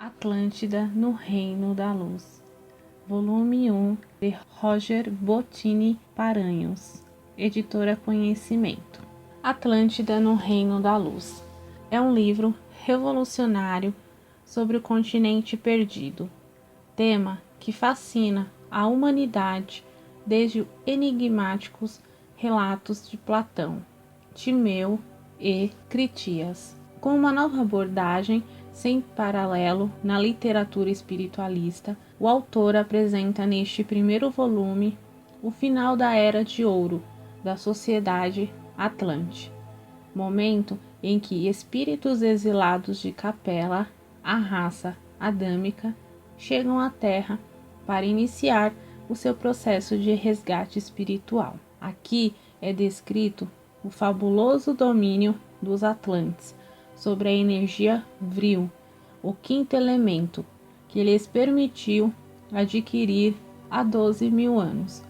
Atlântida no Reino da Luz, volume 1, de Roger Bottini Paranhos, editora Conhecimento. Atlântida no Reino da Luz é um livro revolucionário sobre o continente perdido, tema que fascina a humanidade desde os enigmáticos relatos de Platão, Timeu e Critias. Com uma nova abordagem sem paralelo na literatura espiritualista, o autor apresenta neste primeiro volume o final da Era de Ouro da sociedade Atlante, momento em que espíritos exilados de Capela, a raça adâmica, chegam à Terra para iniciar o seu processo de resgate espiritual. Aqui é descrito o fabuloso domínio dos Atlantes sobre a energia vril, o quinto elemento, que lhes permitiu adquirir há 12.000 anos,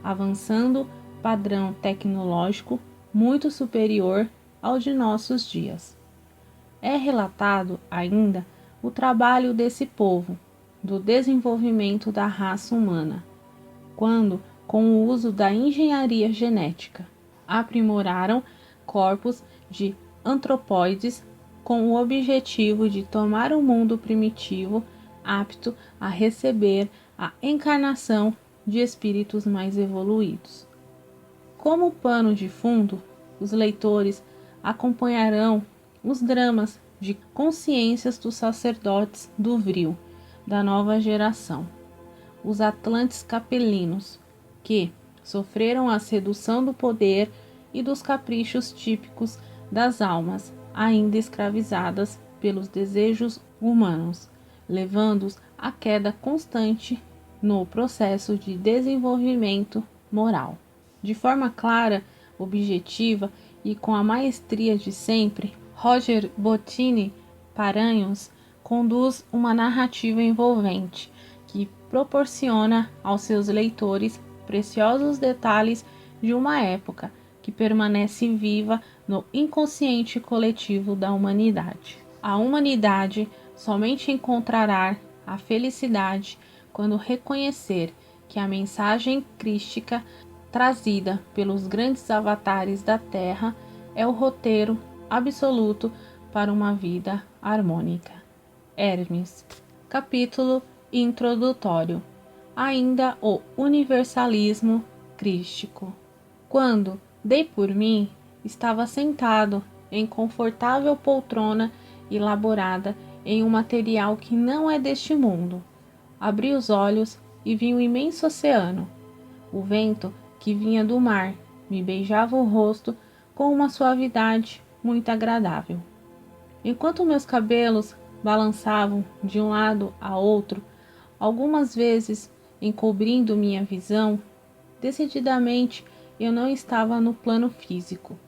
avançando padrão tecnológico muito superior ao de nossos dias. É relatado ainda o trabalho desse povo, do desenvolvimento da raça humana, quando, com o uso da engenharia genética, aprimoraram corpos de antropóides com o objetivo de tomar um mundo primitivo apto a receber a encarnação de espíritos mais evoluídos. Como pano de fundo, os leitores acompanharão os dramas de consciências dos sacerdotes do vril da nova geração, os Atlantes capelinos, que sofreram a sedução do poder e dos caprichos típicos das almas ainda escravizadas pelos desejos humanos, levando-os à queda constante no processo de desenvolvimento moral. De forma clara, objetiva e com a maestria de sempre, Roger Bottini Paranhos conduz uma narrativa envolvente que proporciona aos seus leitores preciosos detalhes de uma época que permanece viva no inconsciente coletivo da humanidade. A humanidade somente encontrará a felicidade quando reconhecer que a mensagem crística trazida pelos grandes avatares da Terra é o roteiro absoluto para uma vida harmônica. Hermes. Capítulo introdutório. Ainda o universalismo crístico. Quando dei por mim, estava sentado em confortável poltrona elaborada em um material que não é deste mundo. Abri os olhos e vi um imenso oceano. O vento que vinha do mar me beijava o rosto com uma suavidade muito agradável. Enquanto meus cabelos balançavam de um lado a outro, algumas vezes encobrindo minha visão, decididamente eu não estava no plano físico,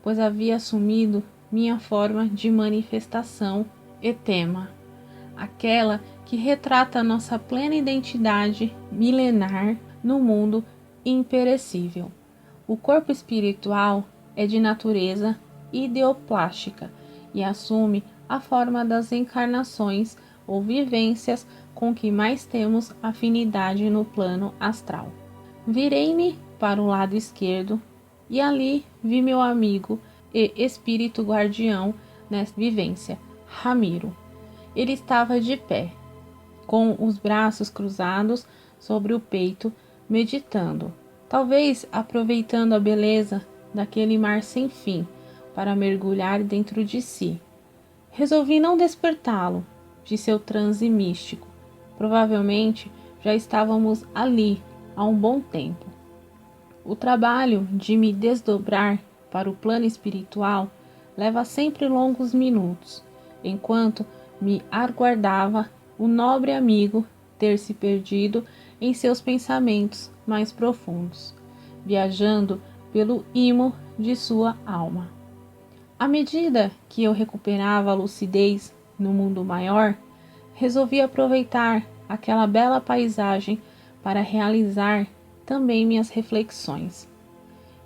pois havia assumido minha forma de manifestação e tema, aquela que retrata nossa plena identidade milenar no mundo imperecível. O corpo espiritual é de natureza ideoplástica e assume a forma das encarnações ou vivências com que mais temos afinidade no plano astral. Virei-me para o lado esquerdo e ali vi meu amigo e espírito guardião nessa vivência, Ramiro. Ele estava de pé, com os braços cruzados sobre o peito, meditando, talvez aproveitando a beleza daquele mar sem fim para mergulhar dentro de si. Resolvi não despertá-lo de seu transe místico. Provavelmente já estávamos ali há um bom tempo. O trabalho de me desdobrar para o plano espiritual leva sempre longos minutos, enquanto me aguardava o nobre amigo ter se perdido em seus pensamentos mais profundos, viajando pelo imo de sua alma. À medida que eu recuperava a lucidez no mundo maior, resolvi aproveitar aquela bela paisagem para realizar também minhas reflexões.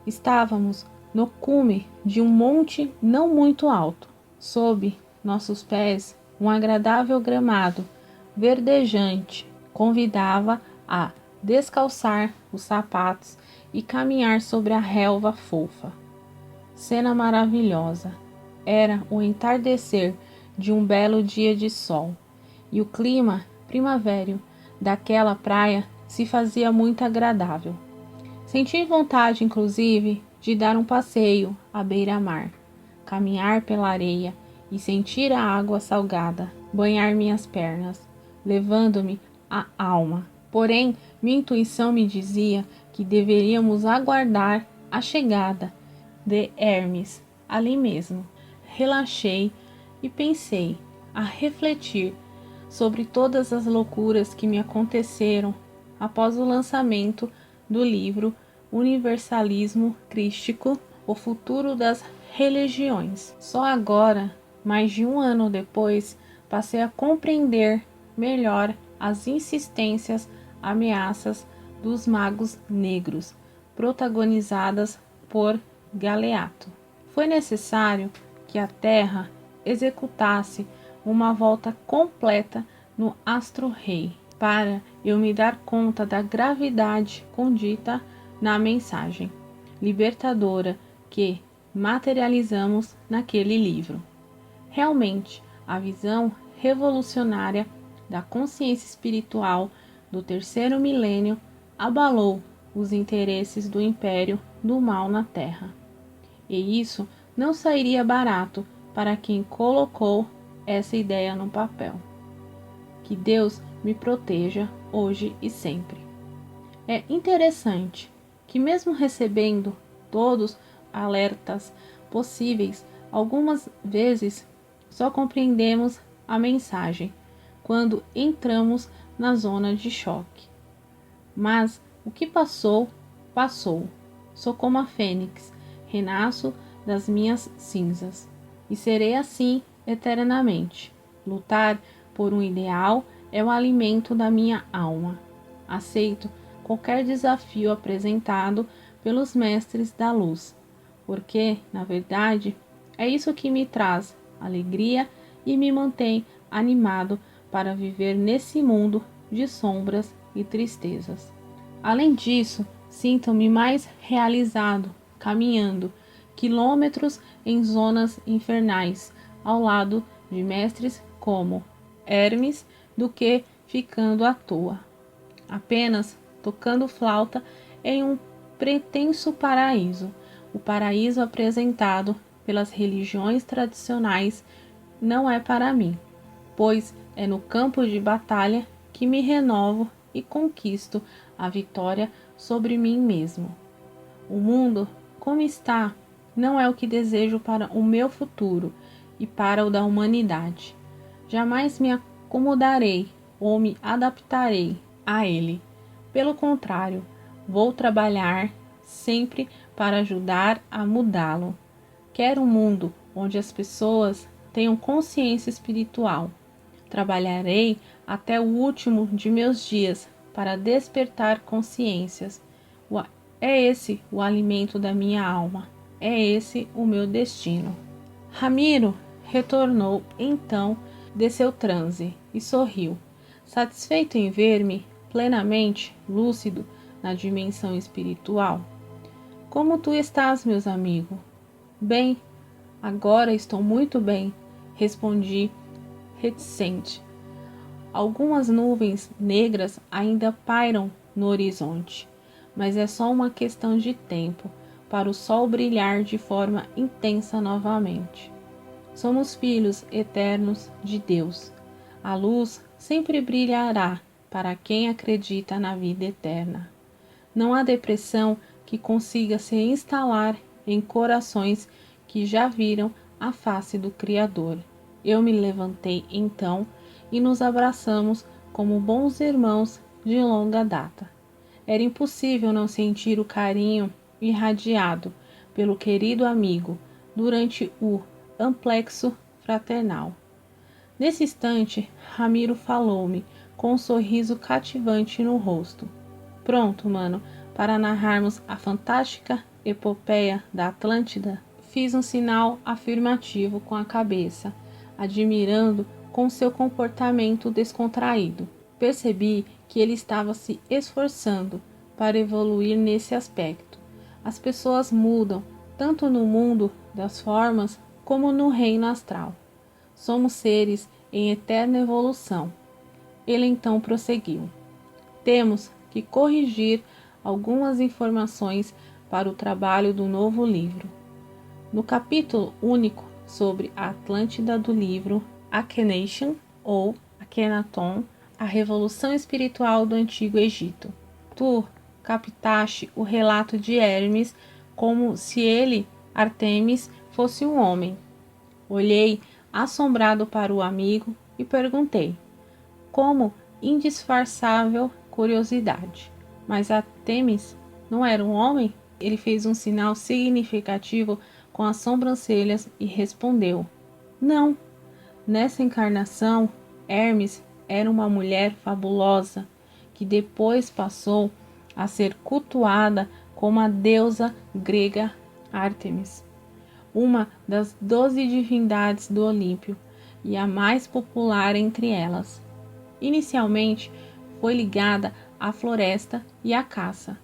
Estávamos no cume de um monte não muito alto. Sob nossos pés Um agradável gramado verdejante convidava a descalçar os sapatos e caminhar sobre a relva fofa. Cena maravilhosa. Era o entardecer de um belo dia de sol, e o clima primavério daquela praia se fazia muito agradável. Senti vontade, inclusive, de dar um passeio à beira-mar, caminhar pela areia e sentir a água salgada banhar minhas pernas, levando-me a alma. Porém, minha intuição me dizia que deveríamos aguardar a chegada de Hermes ali mesmo. Relaxei e pensei a refletir sobre todas as loucuras que me aconteceram após o lançamento do livro Universalismo Crístico, O Futuro das Religiões. Só agora, mais de um ano depois, passei a compreender melhor as insistências, ameaças dos magos negros, protagonizadas por Galeato. Foi necessário que a Terra executasse uma volta completa no astro-rei para eu me dar conta da gravidade condita na mensagem libertadora que materializamos naquele livro. Realmente, a visão revolucionária da consciência espiritual do terceiro milênio abalou os interesses do império do mal na Terra. E isso não sairia barato para quem colocou essa ideia no papel. Que Deus me proteja hoje e sempre. É interessante que, mesmo recebendo todos alertas possíveis, algumas vezes só compreendemos a mensagem quando entramos na zona de choque. Mas o que passou, passou. Sou como a fênix, renasço das minhas cinzas e serei assim eternamente. Lutar por um ideal é o alimento da minha alma. Aceito qualquer desafio apresentado pelos mestres da luz, porque, na verdade, é isso que me traz alegria e me mantém animado para viver nesse mundo de sombras e tristezas. Além disso, sinto-me mais realizado caminhando quilômetros em zonas infernais ao lado de mestres como Hermes do que ficando à toa, apenas tocando flauta em um pretenso paraíso. O paraíso apresentado pelas religiões tradicionais não é para mim, pois é no campo de batalha que me renovo e conquisto a vitória sobre mim mesmo. O mundo, como está, não é o que desejo para o meu futuro e para o da humanidade. Jamais me acomodarei ou me adaptarei a ele. Pelo contrário, vou trabalhar sempre para ajudar a mudá-lo. Quero um mundo onde as pessoas tenham consciência espiritual. Trabalharei até o último de meus dias para despertar consciências. É esse o alimento da minha alma. É esse o meu destino. Ramiro retornou então de seu transe e sorriu, satisfeito em ver-me plenamente lúcido na dimensão espiritual. Como tu estás, meus amigos? Bem, agora estou muito bem, respondi reticente. Algumas nuvens negras ainda pairam no horizonte, mas é só uma questão de tempo para o sol brilhar de forma intensa novamente. Somos filhos eternos de Deus. A luz sempre brilhará para quem acredita na vida eterna. Não há depressão que consiga se instalar em corações que já viram a face do Criador. Eu me levantei então e nos abraçamos como bons irmãos de longa data. Era impossível não sentir o carinho irradiado pelo querido amigo durante o amplexo fraternal. Nesse instante, Ramiro falou-me com um sorriso cativante no rosto. Pronto, mano, para narrarmos a fantástica epopeia da Atlântida? Fiz um sinal afirmativo com a cabeça, admirando com seu comportamento descontraído. Percebi que ele estava se esforçando para evoluir nesse aspecto. As pessoas mudam, tanto no mundo das formas como no reino astral. Somos seres em eterna evolução. Ele então prosseguiu. Temos que corrigir algumas informações para o trabalho do novo livro. No capítulo único sobre a Atlântida do livro Akhenaten ou Akhenaton, a revolução espiritual do Antigo Egito, tu captaste o relato de Hermes como se ele, Artemis, fosse um homem. Olhei assombrado para o amigo e perguntei, como indisfarçável curiosidade: mas Artemis não era um homem? Ele fez um sinal significativo com as sobrancelhas e respondeu: não. Nessa encarnação, Hermes era uma mulher fabulosa que depois passou a ser cultuada como a deusa grega Ártemis, uma das 12 divindades do Olímpio e a mais popular entre elas. Inicialmente foi ligada à floresta e à caça.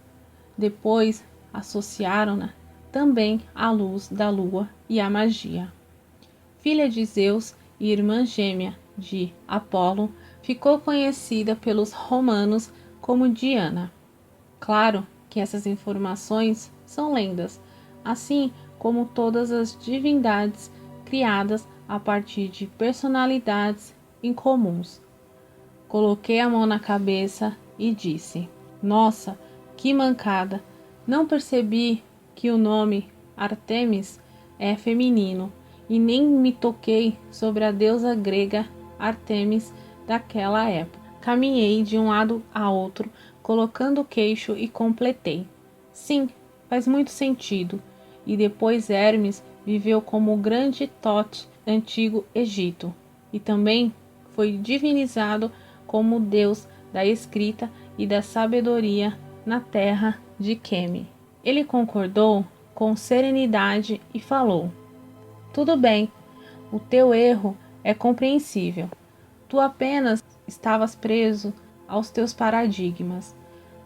Depois associaram-na também à luz da lua e à magia. Filha de Zeus e irmã gêmea de Apolo, ficou conhecida pelos romanos como Diana. Claro que essas informações são lendas, assim como todas as divindades criadas a partir de personalidades incomuns. Coloquei a mão na cabeça e disse: nossa, que mancada! Não percebi que o nome Artemis é feminino e nem me toquei sobre a deusa grega Artemis daquela época. Caminhei de um lado a outro, colocando o queixo e completei. Sim, faz muito sentido. E depois Hermes viveu como o grande Thoth antigo Egito e também foi divinizado como o deus da escrita e da sabedoria na terra de Kemi. Ele concordou com serenidade e falou: tudo bem, o teu erro é compreensível. Tu apenas estavas preso aos teus paradigmas.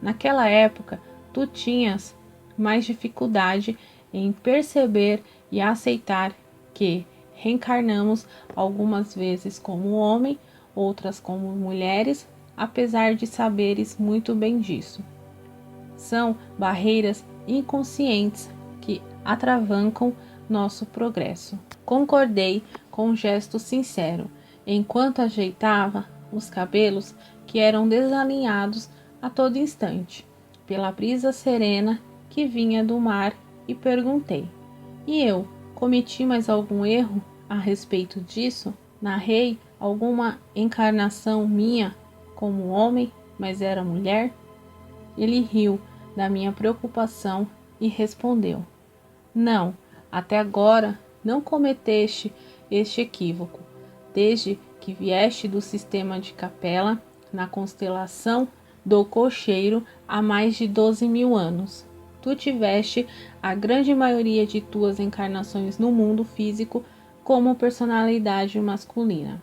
Naquela época, tu tinhas mais dificuldade em perceber e aceitar que reencarnamos algumas vezes como homem, outras como mulheres, apesar de saberes muito bem disso. São barreiras inconscientes que atravancam nosso progresso. Concordei com um gesto sincero, enquanto ajeitava os cabelos que eram desalinhados a todo instante pela brisa serena que vinha do mar, e perguntei: e eu cometi mais algum erro a respeito disso? Narrei alguma encarnação minha como homem, mas era mulher? Ele riu da minha preocupação e respondeu: não, até agora não cometeste este equívoco, desde que vieste do sistema de Capela, na constelação do Cocheiro, há mais de 12.000 anos. Tu tiveste a grande maioria de tuas encarnações no mundo físico como personalidade masculina.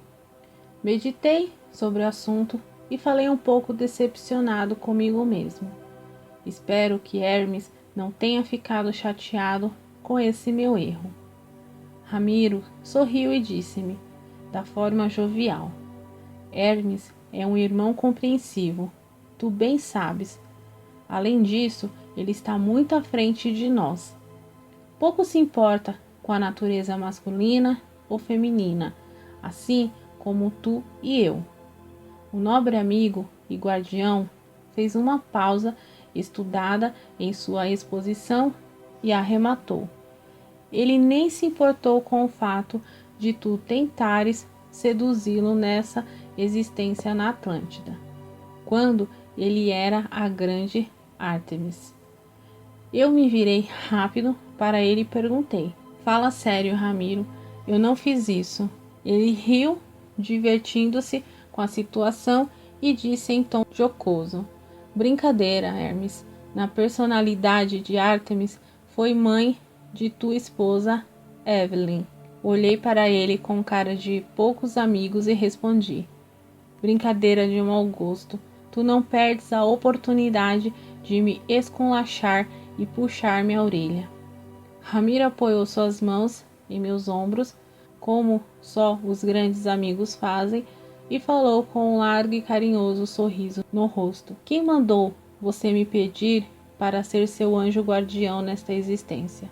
Meditei sobre o assunto e falei um pouco decepcionado comigo mesmo. Espero que Hermes não tenha ficado chateado com esse meu erro. Ramiro sorriu e disse-me, da forma jovial: Hermes é um irmão compreensivo, tu bem sabes. Além disso, ele está muito à frente de nós. Pouco se importa com a natureza masculina ou feminina, assim como tu e eu. O nobre amigo e guardião fez uma pausa estudada em sua exposição e arrematou: ele nem se importou com o fato de tu tentares seduzi-lo nessa existência na Atlântida, quando ele era a grande Ártemis. Eu me virei rápido para ele e perguntei: fala sério, Ramiro, eu não fiz isso. Ele riu, divertindo-se com a situação, e disse em tom jocoso: brincadeira, Hermes. Na personalidade de Ártemis foi mãe de tua esposa Evelyn. Olhei para ele com cara de poucos amigos e respondi: brincadeira de mau gosto. Tu não perdes a oportunidade de me esculachar e puxar minha orelha. Ramiro apoiou suas mãos em meus ombros, como só os grandes amigos fazem, e falou com um largo e carinhoso sorriso no rosto: quem mandou você me pedir para ser seu anjo guardião nesta existência?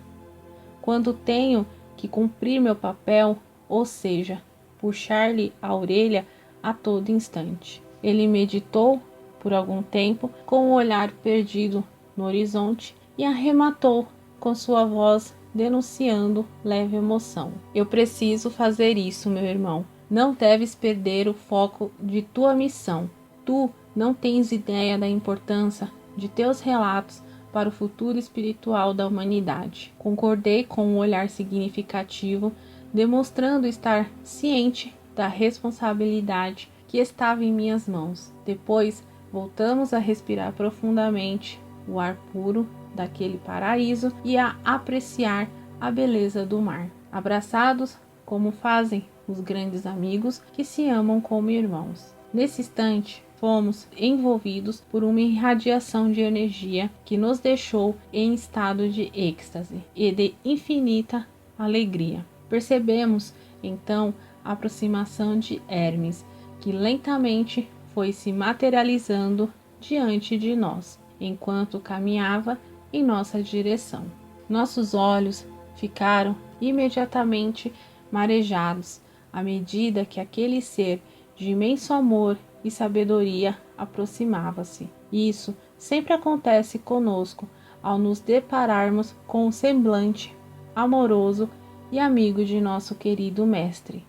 Quando tenho que cumprir meu papel, ou seja, puxar-lhe a orelha a todo instante. Ele meditou por algum tempo, com o olhar perdido no horizonte, e arrematou com sua voz denunciando leve emoção: eu preciso fazer isso, meu irmão. Não deves perder o foco de tua missão. Tu não tens ideia da importância de teus relatos para o futuro espiritual da humanidade. Concordei com um olhar significativo, demonstrando estar ciente da responsabilidade que estava em minhas mãos. Depois, voltamos a respirar profundamente o ar puro daquele paraíso e a apreciar a beleza do mar, abraçados como fazem os grandes amigos que se amam como irmãos. Nesse instante, fomos envolvidos por uma irradiação de energia que nos deixou em estado de êxtase e de infinita alegria. Percebemos, então, a aproximação de Hermes, que lentamente foi se materializando diante de nós, enquanto caminhava em nossa direção. Nossos olhos ficaram imediatamente marejados à medida que aquele ser de imenso amor e sabedoria aproximava-se. Isso sempre acontece conosco ao nos depararmos com o semblante amoroso e amigo de nosso querido mestre,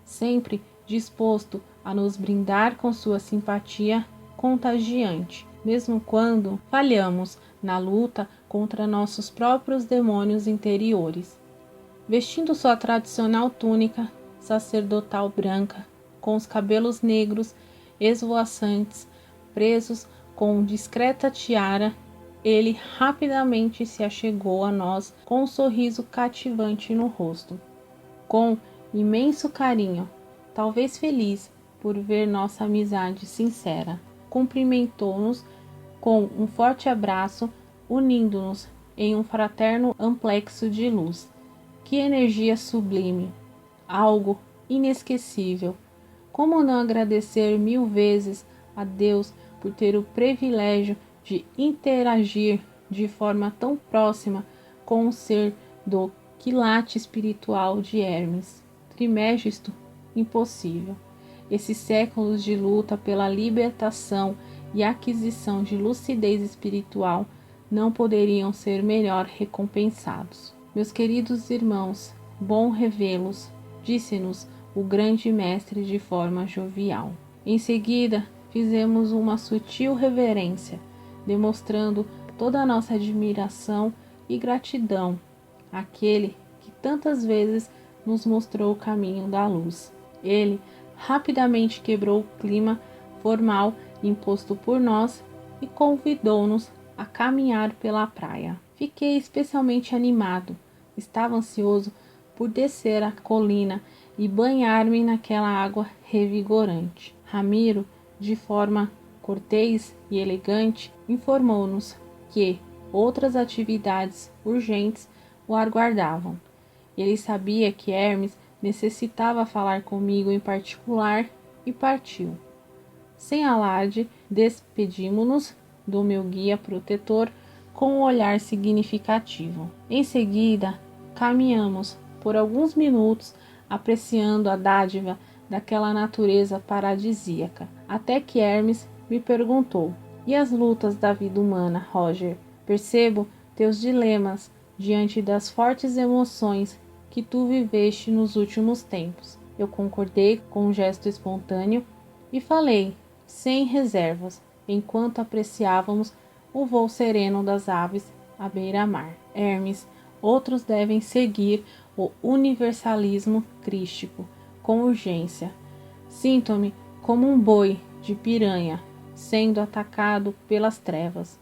sempre disposto a nos brindar com sua simpatia contagiante, mesmo quando falhamos na luta contra nossos próprios demônios interiores. Vestindo sua tradicional túnica sacerdotal branca, com os cabelos negros esvoaçantes, presos com discreta tiara, ele rapidamente se achegou a nós com um sorriso cativante no rosto. Com imenso carinho, talvez feliz por ver nossa amizade sincera, cumprimentou-nos com um forte abraço, unindo-nos em um fraterno amplexo de luz. Que energia sublime! Algo inesquecível! Como não agradecer 1000 vezes a Deus por ter o privilégio de interagir de forma tão próxima com o ser do quilate espiritual de Hermes. Trismegisto impossível. Esses séculos de luta pela libertação e aquisição de lucidez espiritual não poderiam ser melhor recompensados. Meus queridos irmãos, bom revê-los, disse-nos o grande mestre de forma jovial. Em seguida, fizemos uma sutil reverência, demonstrando toda a nossa admiração e gratidão àquele que tantas vezes nos mostrou o caminho da luz. Ele rapidamente quebrou o clima formal imposto por nós e convidou-nos a caminhar pela praia. Fiquei especialmente animado. Estava ansioso por descer a colina e banhar-me naquela água revigorante. Ramiro, de forma cortês e elegante, informou-nos que outras atividades urgentes o aguardavam. Ele sabia que Hermes necessitava falar comigo em particular e partiu. Sem alarde, despedimos-nos do meu guia protetor com um olhar significativo. Em seguida, caminhamos por alguns minutos apreciando a dádiva daquela natureza paradisíaca, até que Hermes me perguntou: e as lutas da vida humana, Roger? Percebo teus dilemas diante das fortes emoções que tu viveste nos últimos tempos. Eu concordei com um gesto espontâneo e falei, sem reservas, enquanto apreciávamos o voo sereno das aves à beira-mar. Hermes, outros devem seguir o universalismo crístico com urgência. Sinto-me como um boi de piranha sendo atacado pelas trevas.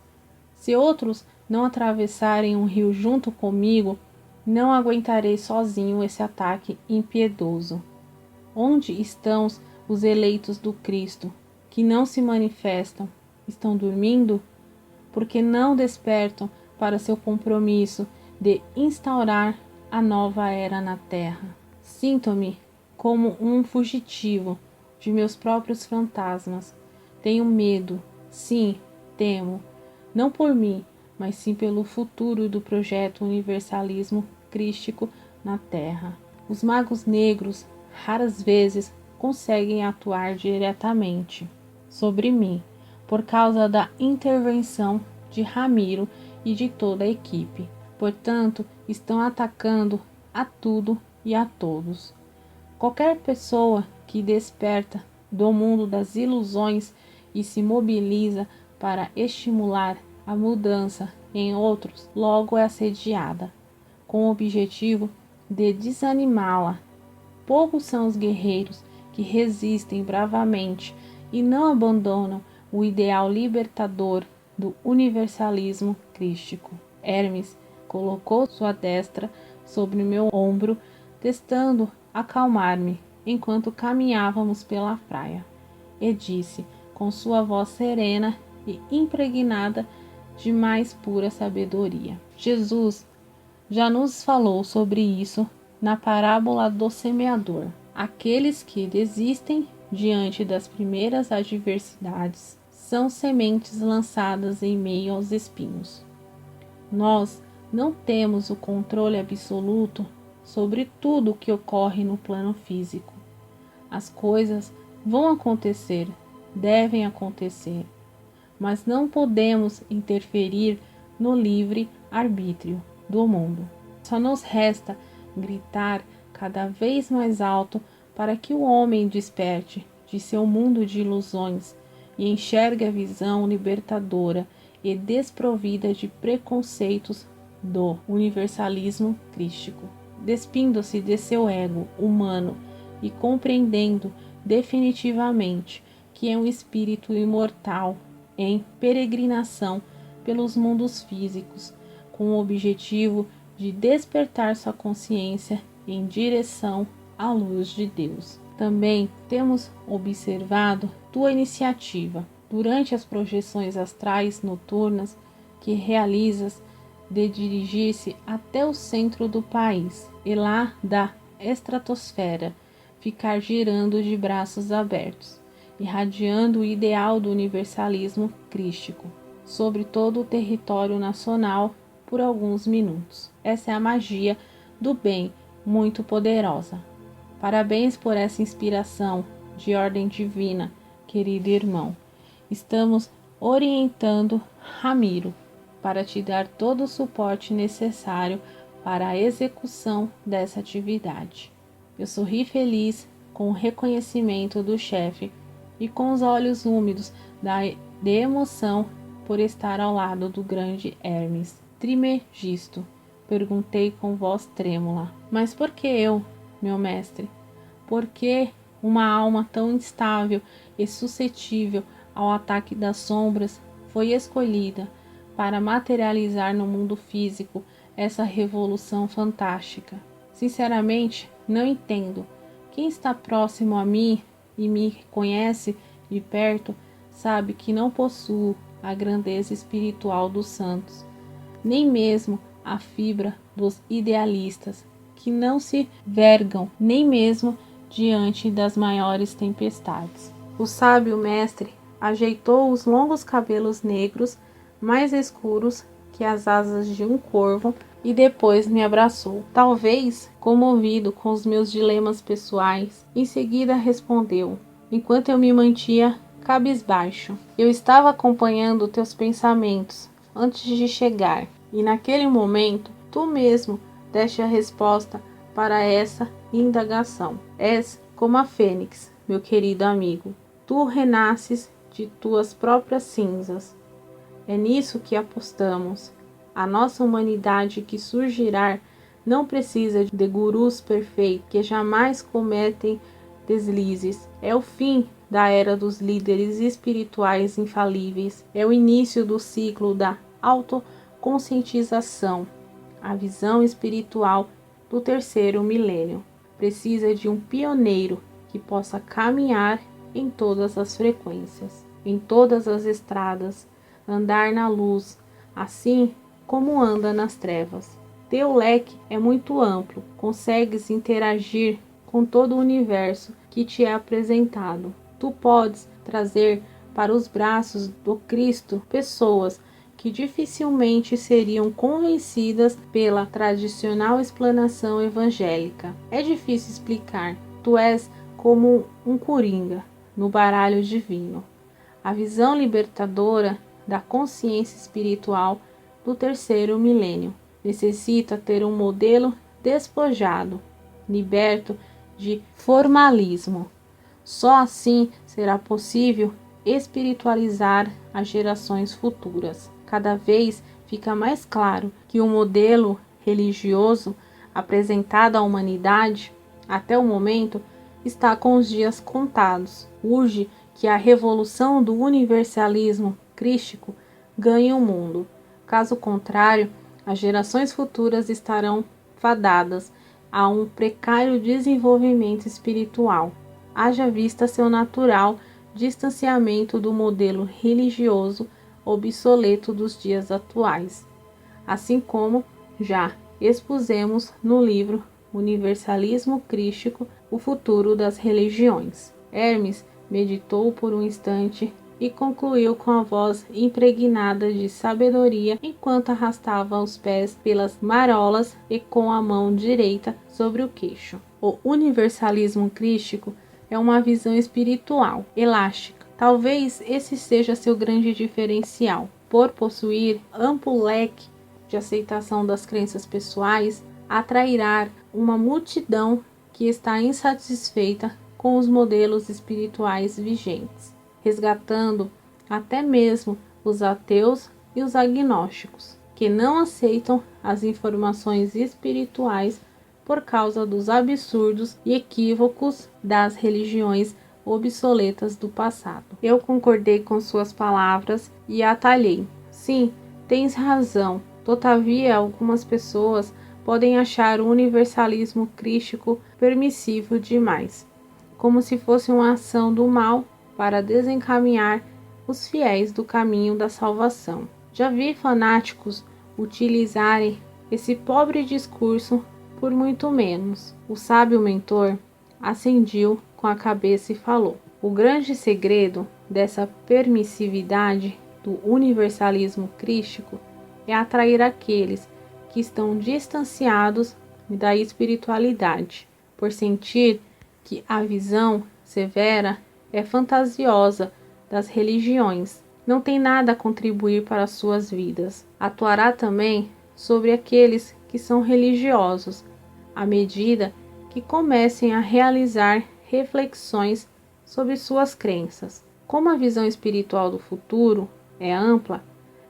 Se outros não atravessarem um rio junto comigo, Não aguentarei sozinho esse ataque impiedoso. Onde estão os eleitos do Cristo, que não se manifestam? Estão dormindo? Porque não despertam para seu compromisso de instaurar a nova era na terra. Sinto-me como um fugitivo de meus próprios fantasmas. Tenho medo, sim, temo, não por mim, mas sim pelo futuro do projeto universalismo crístico na Terra. Os magos negros raras vezes conseguem atuar diretamente sobre mim, por causa da intervenção de Ramiro e de toda a equipe. Portanto, estão atacando a tudo e a todos. Qualquer pessoa que desperta do mundo das ilusões e se mobiliza para estimular a mudança em outros, logo é assediada, com o objetivo de desanimá-la. Poucos são os guerreiros que resistem bravamente e não abandonam o ideal libertador do universalismo crístico. Hermes colocou sua destra sobre meu ombro, testando acalmar-me enquanto caminhávamos pela praia, e disse com sua voz serena e impregnada de mais pura sabedoria: Jesus já nos falou sobre isso na parábola do semeador. Aqueles que desistem diante das primeiras adversidades são sementes lançadas em meio aos espinhos. Nós não temos o controle absoluto sobre tudo o que ocorre no plano físico. As coisas vão acontecer, devem acontecer, mas não podemos interferir no livre arbítrio do mundo. Só nos resta gritar cada vez mais alto para que o homem desperte de seu mundo de ilusões e enxergue a visão libertadora e desprovida de preconceitos do universalismo crístico, despindo-se de seu ego humano e compreendendo definitivamente que é um espírito imortal em peregrinação pelos mundos físicos, com o objetivo de despertar sua consciência em direção à luz de Deus. Também temos observado tua iniciativa durante as projeções astrais noturnas que realizas de dirigir-se até o centro do país e lá da estratosfera ficar girando de braços abertos, irradiando o ideal do universalismo crístico sobre todo o território nacional por alguns minutos. Essa é a magia do bem, muito poderosa. Parabéns por essa inspiração de ordem divina, querido irmão. Estamos orientando Ramiro para te dar todo o suporte necessário para a execução dessa atividade. Eu sorri feliz com o reconhecimento do chefe e com os olhos úmidos de emoção por estar ao lado do grande Hermes Trismegisto. Perguntei com voz trêmula: mas por que eu, meu mestre? Por que uma alma tão instável e suscetível ao ataque das sombras foi escolhida para materializar no mundo físico essa revolução fantástica? Sinceramente, não entendo. Quem está próximo a mim e me conhece de perto sabe que não possuo a grandeza espiritual dos santos, nem mesmo a fibra dos idealistas, que não se vergam nem mesmo diante das maiores tempestades. O sábio mestre ajeitou os longos cabelos negros, mais escuros que as asas de um corvo, e depois me abraçou, talvez comovido com os meus dilemas pessoais. Em seguida respondeu, enquanto eu me mantinha cabisbaixo: eu estava acompanhando teus pensamentos antes de chegar, e naquele momento tu mesmo deste a resposta para essa indagação. És como a fênix, meu querido amigo. Tu renasces de tuas próprias cinzas. É nisso que apostamos. A nossa humanidade que surgirá não precisa de gurus perfeitos que jamais cometem deslizes. É o fim da era dos líderes espirituais infalíveis. É o início do ciclo da autoconscientização. A visão espiritual do terceiro milênio precisa de um pioneiro que possa caminhar em todas as frequências, em todas as estradas, andar na luz, assim como anda nas trevas. Teu leque é muito amplo, consegues interagir com todo o universo que te é apresentado. Tu podes trazer para os braços do Cristo pessoas que dificilmente seriam convencidas pela tradicional explanação evangélica. É difícil explicar. Tu és como um coringa no baralho divino. A visão libertadora da consciência espiritual do terceiro milênio necessita ter um modelo despojado, liberto de formalismo. Só assim será possível espiritualizar as gerações futuras. Cada vez fica mais claro que o modelo religioso apresentado à humanidade até o momento está com os dias contados. Urge que a revolução do universalismo crístico ganhe o mundo. Caso contrário, as gerações futuras estarão fadadas a um precário desenvolvimento espiritual. Haja vista seu natural distanciamento do modelo religioso obsoleto dos dias atuais, assim como já expusemos no livro Universalismo Crístico, o futuro das religiões. Hermes meditou por um instante e concluiu com a voz impregnada de sabedoria enquanto arrastava os pés pelas marolas e com a mão direita sobre o queixo. O universalismo crístico é uma visão espiritual, elástica. Talvez esse seja seu grande diferencial. Por possuir amplo leque de aceitação das crenças pessoais, atrairá uma multidão que está insatisfeita com os modelos espirituais vigentes, resgatando até mesmo os ateus e os agnósticos, que não aceitam as informações espirituais por causa dos absurdos e equívocos das religiões obsoletas do passado. Eu concordei com suas palavras e atalhei. Sim, tens razão. Todavia, algumas pessoas podem achar o universalismo crístico permissivo demais, como se fosse uma ação do mal para desencaminhar os fiéis do caminho da salvação. Já vi fanáticos utilizarem esse pobre discurso por muito menos. O sábio mentor acendiu com a cabeça e falou: o grande segredo dessa permissividade do universalismo crístico é atrair aqueles que estão distanciados da espiritualidade, por sentir que a visão severa é fantasiosa das religiões, não tem nada a contribuir para as suas vidas. Atuará também sobre aqueles que são religiosos, à medida que comecem a realizar reflexões sobre suas crenças. Como a visão espiritual do futuro é ampla,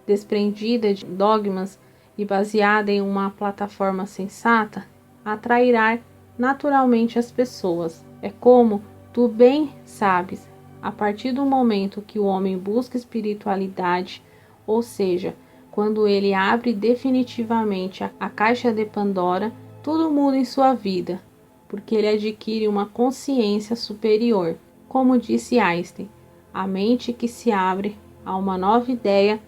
desprendida de dogmas e baseada em uma plataforma sensata, atrairá naturalmente as pessoas. É como tu bem sabes, a partir do momento que o homem busca espiritualidade, ou seja, quando ele abre definitivamente a caixa de Pandora, tudo muda em sua vida, porque ele adquire uma consciência superior. Como disse Einstein, a mente que se abre a uma nova ideia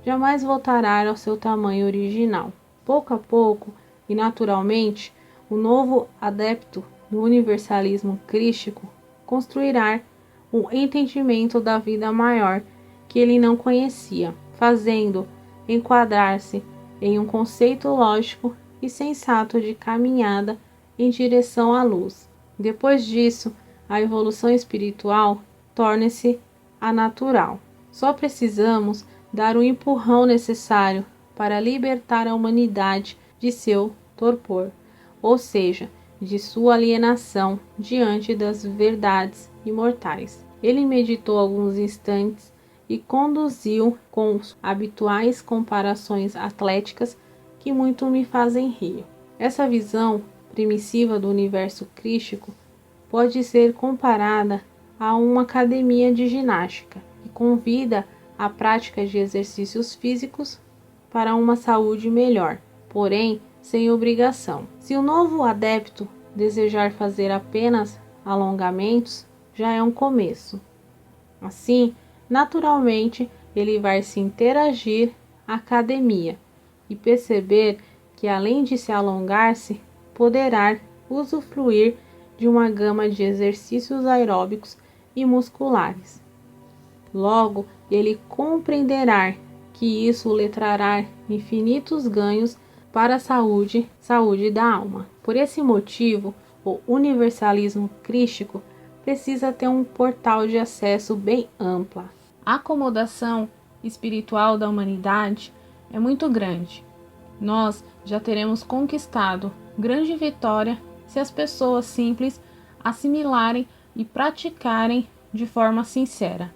jamais voltará ao seu tamanho original. Pouco a pouco e naturalmente, o novo adepto do universalismo crístico construirá o entendimento da vida maior que ele não conhecia, fazendo enquadrar-se em um conceito lógico e sensato de caminhada em direção à luz. Depois disso, a evolução espiritual torna-se a natural. Só precisamos dar o empurrão necessário para libertar a humanidade de seu torpor, ou seja, de sua alienação diante das verdades imortais. Ele meditou alguns instantes e conduziu com os habituais comparações atléticas que muito me fazem rir. Essa visão primitiva do universo crístico pode ser comparada a uma academia de ginástica que convida à prática de exercícios físicos para uma saúde melhor. Porém, sem obrigação. Se o novo adepto desejar fazer apenas alongamentos, já é um começo. Assim, naturalmente, ele vai se interagir à academia e perceber que, além de se alongar-se, poderá usufruir de uma gama de exercícios aeróbicos e musculares. Logo, ele compreenderá que isso lhe trará infinitos ganhos para a saúde da alma. Por esse motivo, o universalismo crístico precisa ter um portal de acesso bem ampla. A acomodação espiritual da humanidade é muito grande. Nós já teremos conquistado grande vitória se as pessoas simples assimilarem e praticarem de forma sincera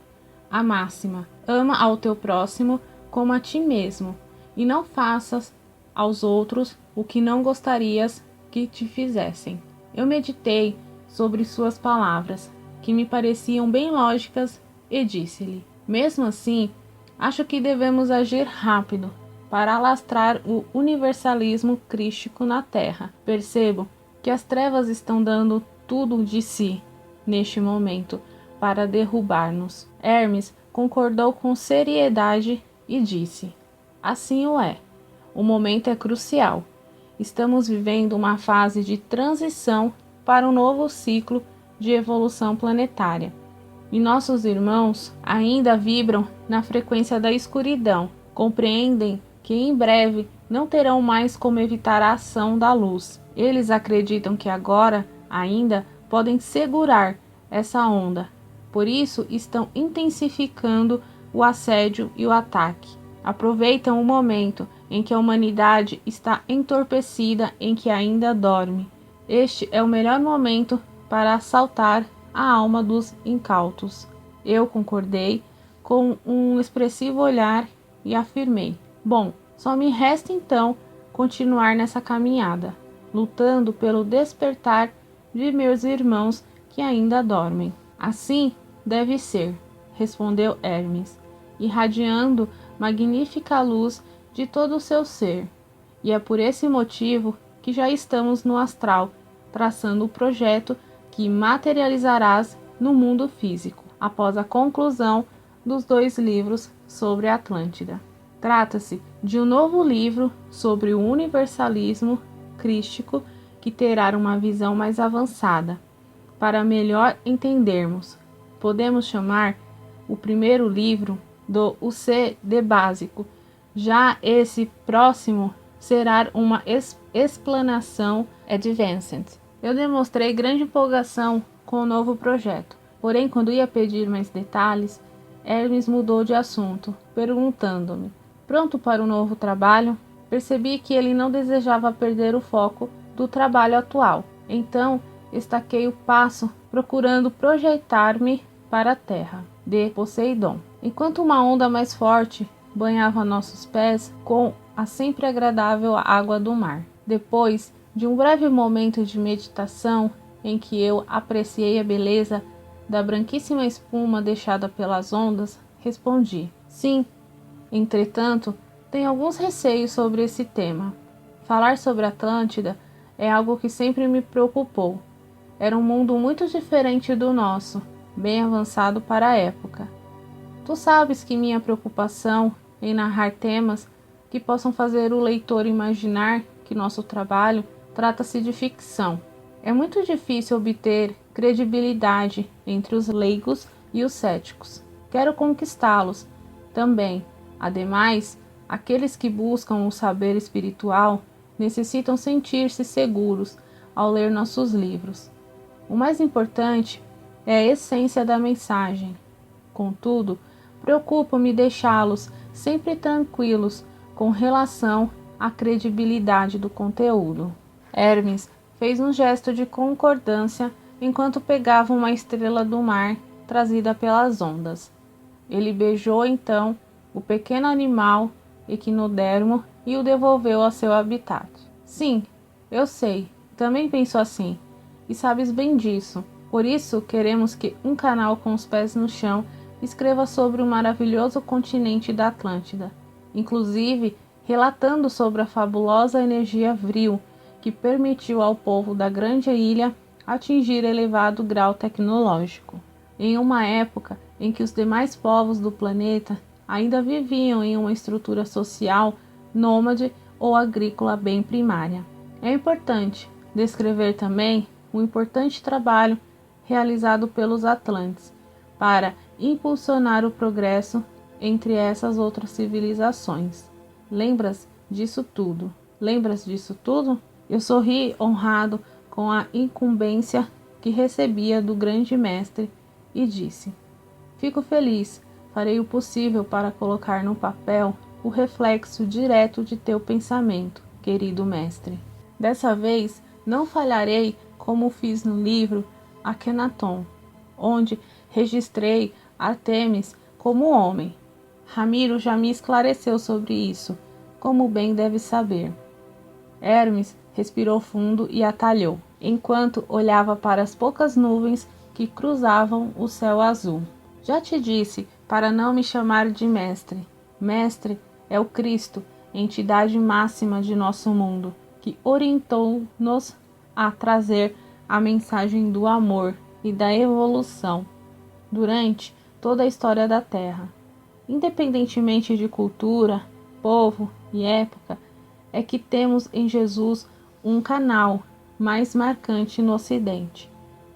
a máxima: ama ao teu próximo como a ti mesmo, e não faças aos outros o que não gostarias que te fizessem. Eu meditei sobre suas palavras, que me pareciam bem lógicas, e disse-lhe: mesmo assim, acho que devemos agir rápido para alastrar o universalismo crístico na Terra. Percebo que as trevas estão dando tudo de si neste momento para derrubar-nos. Hermes concordou com seriedade e disse: assim o é. O momento é crucial. Estamos vivendo uma fase de transição para um novo ciclo de evolução planetária. E nossos irmãos ainda vibram na frequência da escuridão. Compreendem que em breve não terão mais como evitar a ação da luz. Eles acreditam que agora ainda podem segurar essa onda. Por isso estão intensificando o assédio e o ataque. Aproveitam o momento em que a humanidade está entorpecida, em que ainda dorme. Este é o melhor momento para assaltar a alma dos incautos. Eu concordei com um expressivo olhar e afirmei: bom, só me resta então continuar nessa caminhada, lutando pelo despertar de meus irmãos que ainda dormem. Assim deve ser, respondeu Hermes, irradiando magnífica luz de todo o seu ser. E é por esse motivo que já estamos no astral, traçando o projeto que materializarás no mundo físico, após a conclusão dos 2 livros sobre a Atlântida. Trata-se de um novo livro sobre o universalismo crístico que terá uma visão mais avançada. Para melhor entendermos, podemos chamar o primeiro livro do UC de Básico. Já esse próximo será uma explanação advanced. Eu demonstrei grande empolgação com o novo projeto, porém, quando ia pedir mais detalhes, Hermes mudou de assunto, perguntando-me: pronto para o novo trabalho? Percebi que ele não desejava perder o foco do trabalho atual, então estaquei o passo, procurando projetar-me para a terra de Poseidon. Enquanto uma onda mais forte banhava nossos pés com a sempre agradável água do mar. Depois de um breve momento de meditação em que eu apreciei a beleza da branquíssima espuma deixada pelas ondas, respondi: sim. Entretanto, tenho alguns receios sobre esse tema. Falar sobre Atlântida é algo que sempre me preocupou. Era um mundo muito diferente do nosso, bem avançado para a época. Tu sabes que minha preocupação em narrar temas que possam fazer o leitor imaginar que nosso trabalho trata-se de ficção. É muito difícil obter credibilidade entre os leigos e os céticos. Quero conquistá-los também. Ademais, aqueles que buscam o saber espiritual necessitam sentir-se seguros ao ler nossos livros. O mais importante é a essência da mensagem. Contudo, preocupa-me deixá-los sempre tranquilos com relação à credibilidade do conteúdo. Hermes fez um gesto de concordância enquanto pegava uma estrela do mar trazida pelas ondas. Ele beijou então o pequeno animal equinodermo e o devolveu ao seu habitat. Sim, eu sei, também penso assim, e sabes bem disso. Por isso queremos que um canal com os pés no chão escreva sobre o maravilhoso continente da Atlântida. Inclusive, relatando sobre a fabulosa energia vril que permitiu ao povo da grande ilha atingir elevado grau tecnológico. Em uma época em que os demais povos do planeta ainda viviam em uma estrutura social nômade ou agrícola bem primária. É importante descrever também o importante trabalho realizado pelos Atlantes para impulsionar o progresso entre essas outras civilizações. Lembras disso tudo? Lembras disso tudo? Eu sorri honrado com a incumbência que recebia do grande mestre e disse: fico feliz, farei o possível para colocar no papel o reflexo direto de teu pensamento, querido mestre. Dessa vez não falharei como fiz no livro Akhenaton, onde registrei Artemis como homem. Ramiro já me esclareceu sobre isso, como bem deve saber. Hermes respirou fundo e atalhou, enquanto olhava para as poucas nuvens que cruzavam o céu azul. Já te disse para não me chamar de mestre. Mestre é o Cristo, entidade máxima de nosso mundo, que orientou-nos a trazer a mensagem do amor e da evolução durante toda a história da Terra. Independentemente de cultura, povo e época, é que temos em Jesus um canal mais marcante no Ocidente.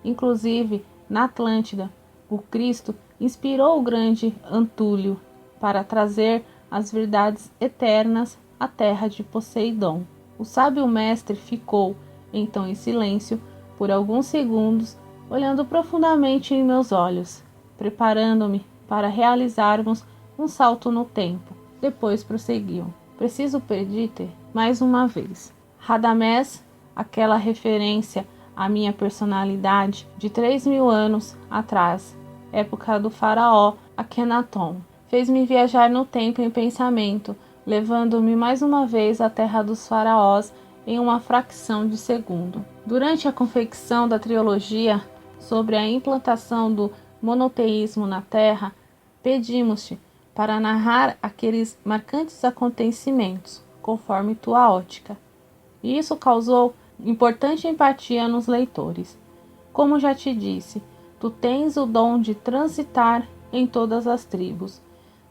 Inclusive, na Atlântida, o Cristo inspirou o grande Antúlio para trazer as verdades eternas à terra de Poseidon. O sábio mestre ficou, então, em silêncio por alguns segundos, olhando profundamente em meus olhos, preparando-me para realizarmos um salto no tempo. Depois prosseguiu: preciso pedir-te mais uma vez. Radamés, aquela referência à minha personalidade de 3.000 anos atrás, época do faraó Akhenaton, fez-me viajar no tempo em pensamento, levando-me mais uma vez à terra dos faraós em uma fração de segundo. Durante a confecção da trilogia sobre a implantação do monoteísmo na Terra, pedimos-te para narrar aqueles marcantes acontecimentos, conforme tua ótica. E isso causou importante empatia nos leitores. Como já te disse, tu tens o dom de transitar em todas as tribos.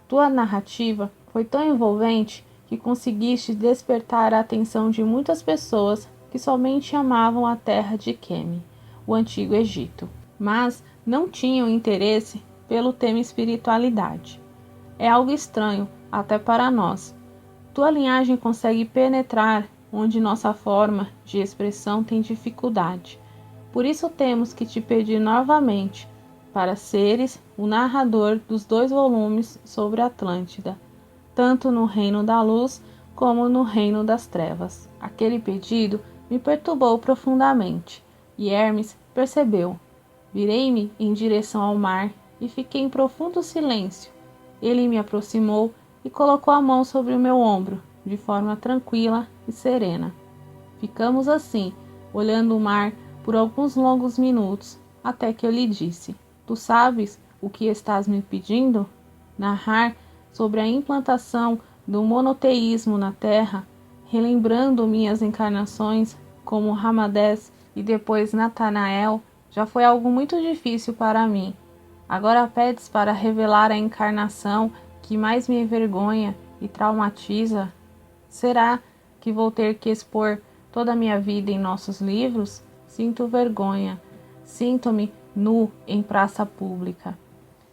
Tua narrativa foi tão envolvente que conseguiste despertar a atenção de muitas pessoas que somente amavam a terra de Queme, o antigo Egito, mas não tinham interesse pelo tema espiritualidade. É algo estranho, até para nós. Tua linhagem consegue penetrar onde nossa forma de expressão tem dificuldade. Por isso temos que te pedir novamente para seres o narrador dos 2 volumes sobre a Atlântida, tanto no Reino da Luz como no Reino das Trevas. Aquele pedido me perturbou profundamente, e Hermes percebeu. Virei-me em direção ao mar e fiquei em profundo silêncio. Ele me aproximou e colocou a mão sobre o meu ombro, de forma tranquila e serena. Ficamos assim, olhando o mar por alguns longos minutos, até que eu lhe disse: tu sabes o que estás me pedindo? Narrar sobre a implantação do monoteísmo na Terra, relembrando minhas encarnações como Ramadés e depois Natanael, já foi algo muito difícil para mim. Agora pedes para revelar a encarnação que mais me envergonha e traumatiza? Será que vou ter que expor toda a minha vida em nossos livros? Sinto vergonha. Sinto-me nu em praça pública.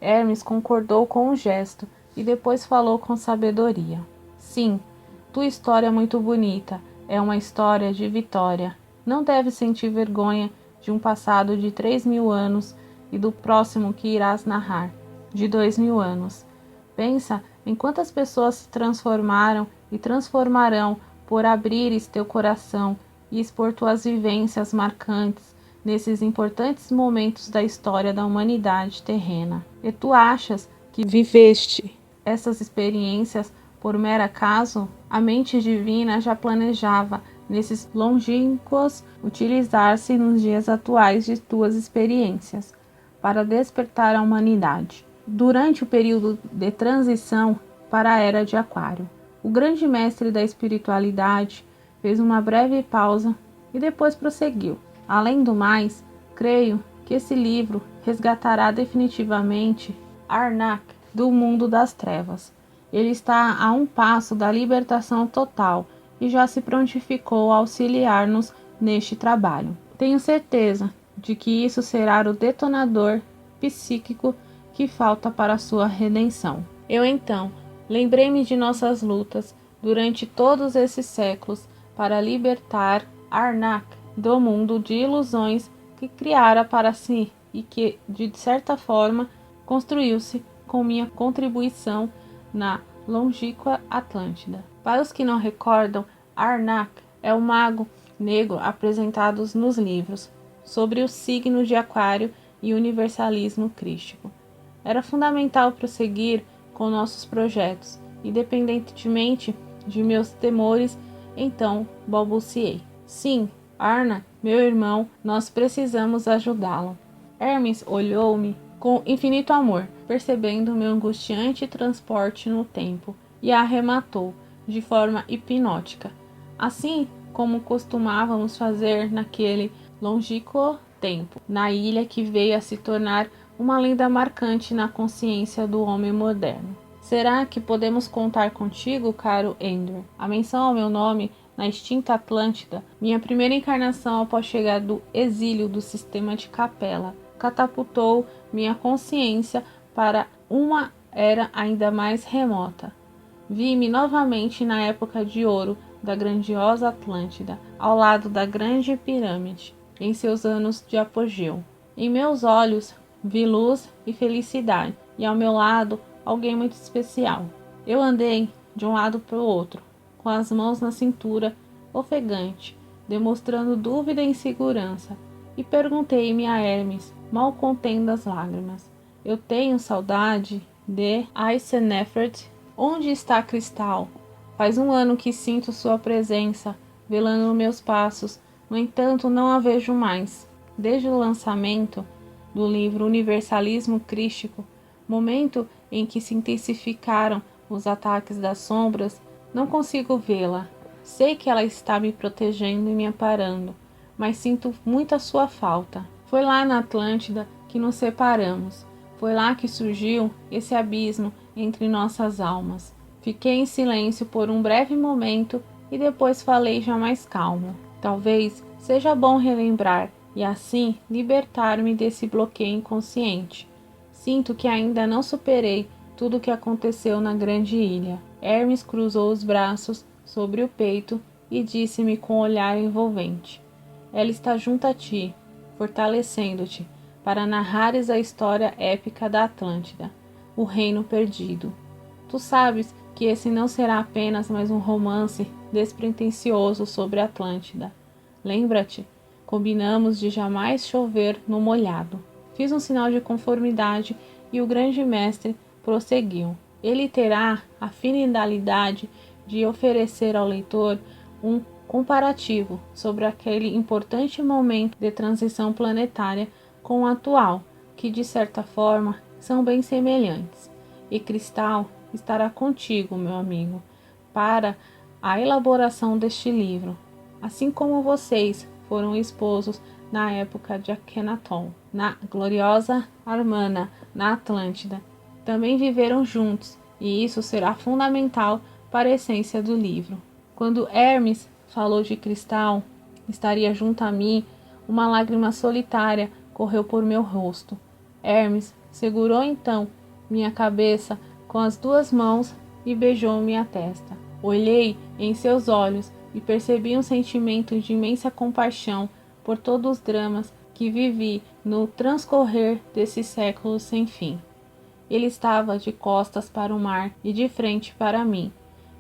Hermes concordou com o gesto e depois falou com sabedoria. Sim, tua história é muito bonita. É uma história de vitória. Não deves sentir vergonha de um passado de 3.000 anos e do próximo que irás narrar, de 2.000 anos. Pensa em quantas pessoas se transformaram e transformarão por abrires teu coração e expor tuas vivências marcantes nesses importantes momentos da história da humanidade terrena. E tu achas que viveste essas experiências por mero acaso? A mente divina já planejava nesses longínquos utilizar-se nos dias atuais de tuas experiências para despertar a humanidade. Durante o período de transição para a Era de Aquário, O grande mestre da espiritualidade fez uma breve pausa e depois prosseguiu. Além do mais, creio que esse livro resgatará definitivamente Arnak do mundo das trevas. Ele está a um passo da libertação total e já se prontificou a auxiliar-nos neste trabalho. Tenho certeza de que isso será o detonador psíquico que falta para a sua redenção. Eu então lembrei-me de nossas lutas durante todos esses séculos para libertar Arnak do mundo de ilusões que criara para si e que, de certa forma, construiu-se com minha contribuição na longínqua Atlântida. Para os que não recordam, Arnak é o mago negro apresentado nos livros sobre o signo de Aquário e universalismo crístico. Era fundamental prosseguir com nossos projetos, independentemente de meus temores, então balbuciei. Sim, Arnak, meu irmão, nós precisamos ajudá-lo. Hermes olhou-me com infinito amor, percebendo meu angustiante transporte no tempo, e arrematou, de forma hipnótica, assim como costumávamos fazer naquele longínquo tempo, na ilha que veio a se tornar uma lenda marcante na consciência do homem moderno. Será que podemos contar contigo, caro Ender? A menção ao meu nome na extinta Atlântida, minha primeira encarnação após chegar do exílio do sistema de Capela, catapultou minha consciência para uma era ainda mais remota. Vi-me novamente na época de ouro da grandiosa Atlântida, ao lado da grande pirâmide, em seus anos de apogeu. Em meus olhos vi luz e felicidade, e ao meu lado alguém muito especial. Eu andei de um lado para o outro, com as mãos na cintura, ofegante, demonstrando dúvida e insegurança, e perguntei-me a Hermes, mal contendo as lágrimas: eu tenho saudade de Icenefert? Onde está Cristal? Faz um ano que sinto sua presença, velando meus passos, no entanto não a vejo mais. Desde o lançamento do livro Universalismo Crístico, momento em que se intensificaram os ataques das sombras, não consigo vê-la. Sei que ela está me protegendo e me amparando, mas sinto muito a sua falta. Foi lá na Atlântida que nos separamos. Foi lá que surgiu esse abismo entre nossas almas. Fiquei em silêncio por um breve momento e depois falei já mais calmo. Talvez seja bom relembrar e assim libertar-me desse bloqueio inconsciente. Sinto que ainda não superei tudo o que aconteceu na grande ilha. Hermes cruzou os braços sobre o peito e disse-me com um olhar envolvente: ela está junto a ti, fortalecendo-te, para narrares a história épica da Atlântida, o reino perdido. Tu sabes que esse não será apenas mais um romance despretensioso sobre a Atlântida. Lembra-te, combinamos de jamais chover no molhado. Fiz um sinal de conformidade e o grande mestre prosseguiu. Ele terá a finalidade de oferecer ao leitor um comparativo sobre aquele importante momento de transição planetária com o atual, que de certa forma são bem semelhantes. E Cristal estará contigo, meu amigo, para a elaboração deste livro, assim como vocês foram esposos na época de Akhenaton, na gloriosa Armana, na Atlântida. Também viveram juntos, e isso será fundamental para a essência do livro. Quando Hermes falou de Cristal, estaria junto a mim, uma lágrima solitária correu por meu rosto. Hermes segurou então minha cabeça com as duas mãos e beijou minha testa. Olhei em seus olhos e percebi um sentimento de imensa compaixão por todos os dramas que vivi no transcorrer desses séculos sem fim. Ele estava de costas para o mar e de frente para mim,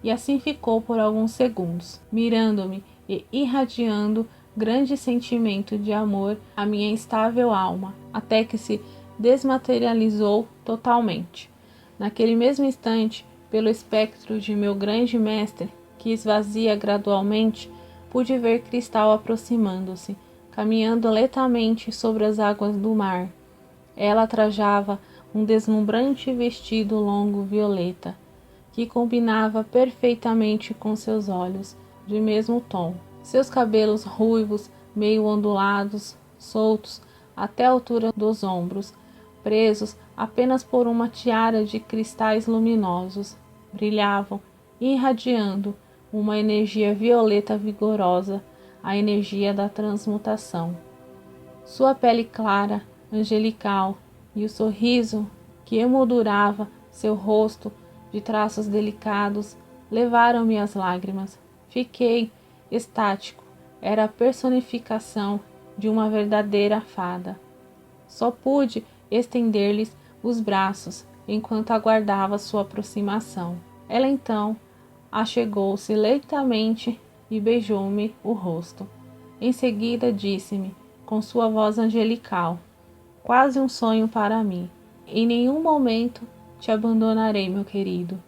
e assim ficou por alguns segundos, mirando-me e irradiando grande sentimento de amor à minha instável alma, até que se desmaterializou totalmente. Naquele mesmo instante, pelo espectro de meu grande mestre, que esvazia gradualmente, pude ver Cristal aproximando-se, caminhando lentamente sobre as águas do mar. Ela trajava um deslumbrante vestido longo violeta, que combinava perfeitamente com seus olhos, de mesmo tom. Seus cabelos ruivos, meio ondulados, soltos até a altura dos ombros, presos apenas por uma tiara de cristais luminosos, brilhavam, irradiando uma energia violeta vigorosa, a energia da transmutação. Sua pele clara, angelical, e o sorriso que emoldurava seu rosto de traços delicados levaram-me às lágrimas. Fiquei estático. Era a personificação de uma verdadeira fada. Só pude estender-lhes os braços enquanto aguardava sua aproximação. Ela então achegou-se lentamente e beijou-me o rosto. Em seguida disse-me, com sua voz angelical, quase um sonho para mim: em nenhum momento te abandonarei, meu querido.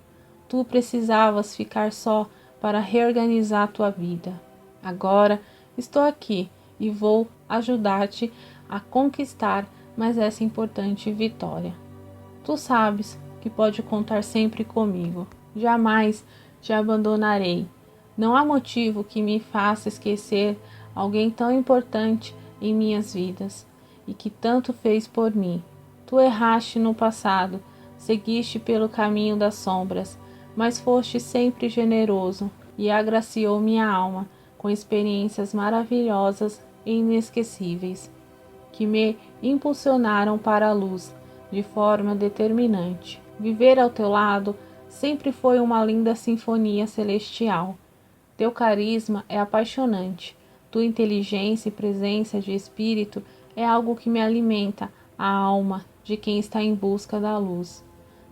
Tu precisavas ficar só para reorganizar tua vida. Agora estou aqui e vou ajudar-te a conquistar mais essa importante vitória. Tu sabes que pode contar sempre comigo. Jamais te abandonarei. Não há motivo que me faça esquecer alguém tão importante em minhas vidas e que tanto fez por mim. Tu erraste no passado, seguiste pelo caminho das sombras, mas foste sempre generoso e agraciou minha alma com experiências maravilhosas e inesquecíveis, que me impulsionaram para a luz de forma determinante. Viver ao teu lado sempre foi uma linda sinfonia celestial. Teu carisma é apaixonante. Tua inteligência e presença de espírito é algo que me alimenta a alma de quem está em busca da luz.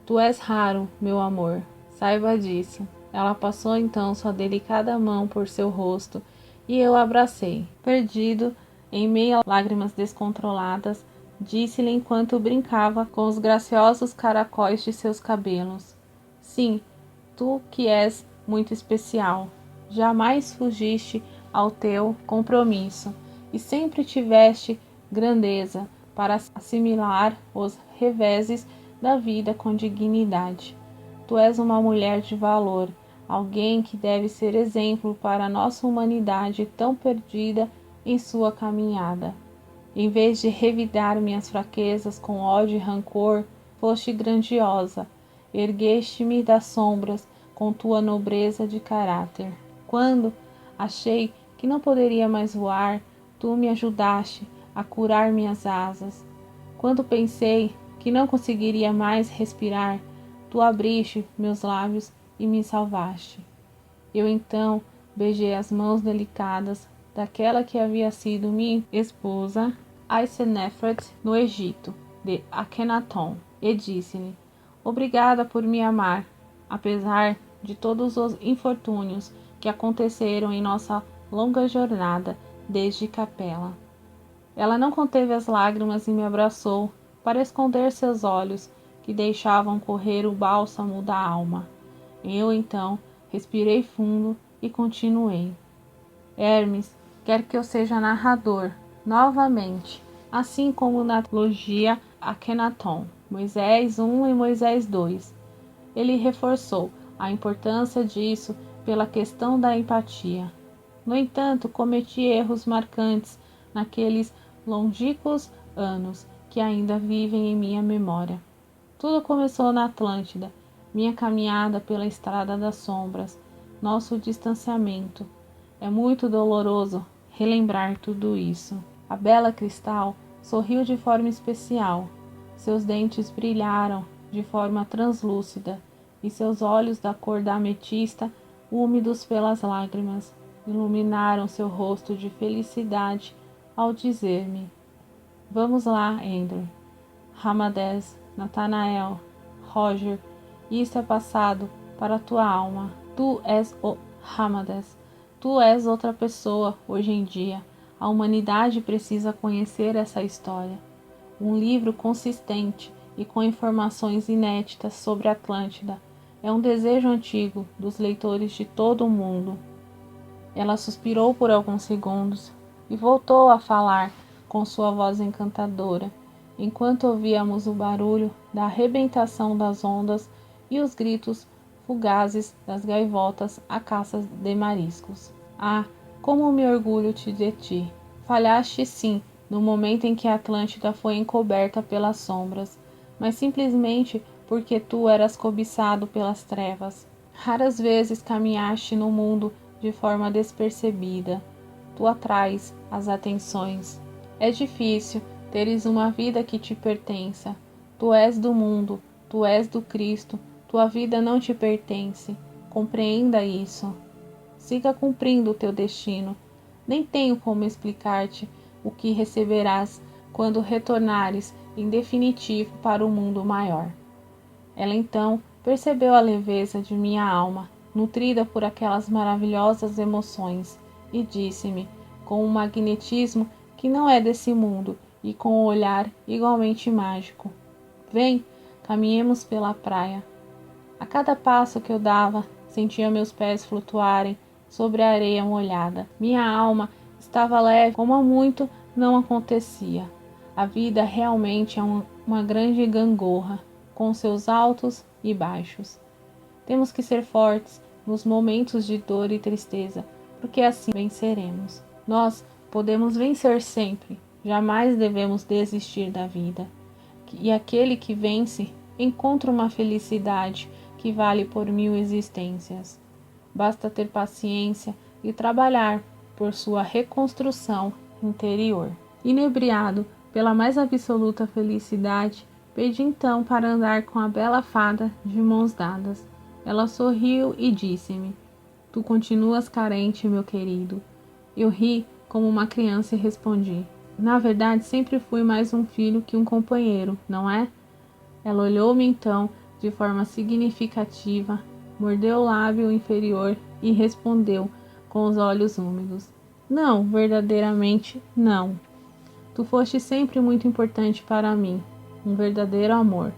Tu és raro, meu amor. Saiba disso. Ela passou então sua delicada mão por seu rosto e eu a abracei. Perdido, em meio a lágrimas descontroladas, disse-lhe enquanto brincava com os graciosos caracóis de seus cabelos: sim, tu que és muito especial. Jamais fugiste ao teu compromisso e sempre tiveste grandeza para assimilar os reveses da vida com dignidade. Tu és uma mulher de valor, alguém que deve ser exemplo para a nossa humanidade tão perdida em sua caminhada. Em vez de revidar minhas fraquezas com ódio e rancor, foste grandiosa, ergueste-me das sombras com tua nobreza de caráter. Quando achei que não poderia mais voar, tu me ajudaste a curar minhas asas. Quando pensei que não conseguiria mais respirar, tu abriste meus lábios e me salvaste. Eu então beijei as mãos delicadas daquela que havia sido minha esposa, Aisenefret, no Egito, de Akhenaton, e disse-lhe: obrigada por me amar, apesar de todos os infortúnios que aconteceram em nossa longa jornada desde Capela. Ela não conteve as lágrimas e me abraçou para esconder seus olhos que deixavam correr o bálsamo da alma. Eu então respirei fundo e continuei. Hermes quer que eu seja narrador novamente, assim como na trilogia Akhenaton, Moisés 1 e Moisés 2. Ele reforçou a importância disso pela questão da empatia. No entanto, cometi erros marcantes naqueles longínquos anos que ainda vivem em minha memória. Tudo começou na Atlântida, minha caminhada pela Estrada das Sombras, nosso distanciamento. É muito doloroso relembrar tudo isso. A bela Cristal sorriu de forma especial. Seus dentes brilharam de forma translúcida e seus olhos da cor da ametista, úmidos pelas lágrimas, iluminaram seu rosto de felicidade ao dizer-me: vamos lá, Andrew. Ramades, Natanael, Roger, isso é passado para a tua alma. Tu és o Ramades. Tu és outra pessoa hoje em dia. A humanidade precisa conhecer essa história. Um livro consistente e com informações inéditas sobre a Atlântida é um desejo antigo dos leitores de todo o mundo. Ela suspirou por alguns segundos e voltou a falar com sua voz encantadora, enquanto ouvíamos o barulho da arrebentação das ondas e os gritos fugazes das gaivotas à caça de mariscos. Ah, como me orgulho-te de ti! Falhaste sim, no momento em que a Atlântida foi encoberta pelas sombras, mas simplesmente porque tu eras cobiçado pelas trevas. Raras vezes caminhaste no mundo de forma despercebida. Tu atrás as atenções. É difícil teres uma vida que te pertença. Tu és do mundo, tu és do Cristo, tua vida não te pertence. Compreenda isso. Siga cumprindo o teu destino. Nem tenho como explicar-te o que receberás quando retornares em definitivo para o mundo maior. Ela então percebeu a leveza de minha alma, nutrida por aquelas maravilhosas emoções, e disse-me, com um magnetismo que não é desse mundo e com um olhar igualmente mágico: vem, caminhemos pela praia. A cada passo que eu dava, sentia meus pés flutuarem sobre a areia molhada. Minha alma estava leve como há muito não acontecia. A vida realmente é uma grande gangorra, com seus altos e baixos. Temos que ser fortes nos momentos de dor e tristeza, porque assim venceremos. Nós podemos vencer sempre, jamais devemos desistir da vida. E aquele que vence encontra uma felicidade que vale por 1000 existências. Basta ter paciência e trabalhar por sua reconstrução interior. Inebriado pela mais absoluta felicidade, pedi então para andar com a bela fada de mãos dadas. Ela sorriu e disse-me: tu continuas carente, meu querido. Eu ri como uma criança e respondi: na verdade, sempre fui mais um filho que um companheiro, não é? Ela olhou-me então de forma significativa, mordeu o lábio inferior e respondeu com os olhos úmidos: não, verdadeiramente não. Tu foste sempre muito importante para mim, um verdadeiro amor.